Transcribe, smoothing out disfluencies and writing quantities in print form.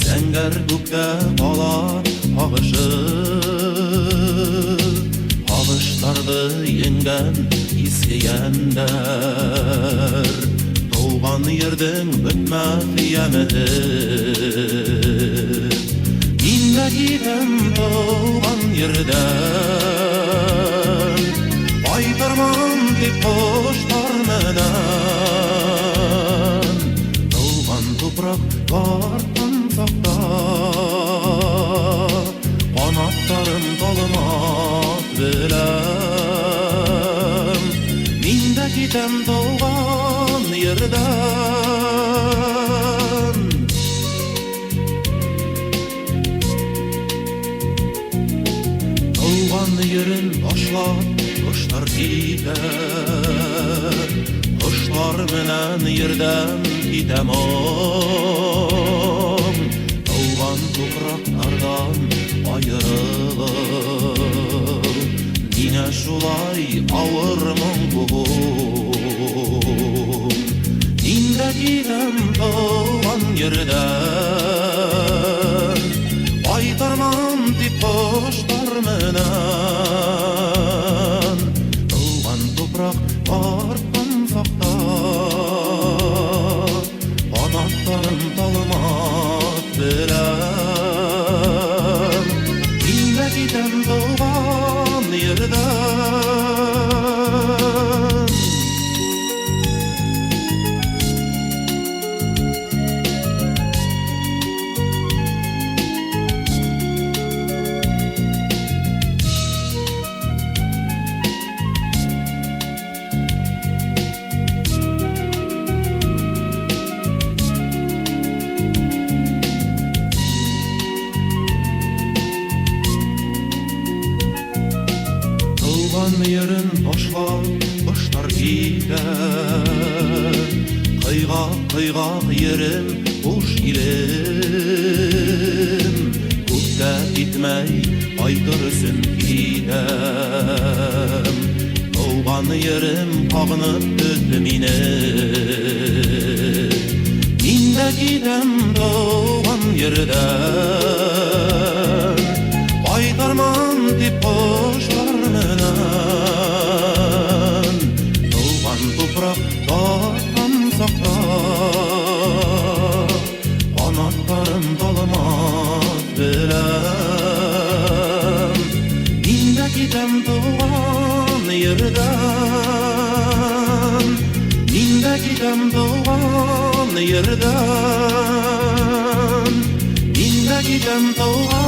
Сәңгәр күктә калар агышы, агыштарды енгән искәндәр. Туган йөрдең бетмәс ямәһе, мин дә китәм туган йөрдән. Кайтармам дип кошлар менән, туган тупрак бартын сакта, канаттарым талмас белән. Мин дә китәм туган йөрдән. Туган йөрен ташлап кошлар китәр, кошлар менән йөрдән китәм ом. Туган тупраклардан аерылып, нинә шулай авыр моң бу? Мин дә китәм туган йөрдән, кайтармам дип кошлар менән. Туган тупрак артын сакта, канаттарым талмас белән. Мин дә китәм туган йөрдән. Туган йөрен ташлап кошлар китәр, кыйгак йөрем хуш илем. Күктә китмәй кайтырсын китәм, туган йөрем кагынып көтте мине. Мин дә китәм туган йөрдән, кайтармам дип кошлар менән. Туган тупрак бартын сакта, канаттарым талмас белән. Мин дә китәм туган йөрдән, мин дә китәм туган йөрдән, мин дә китәм туган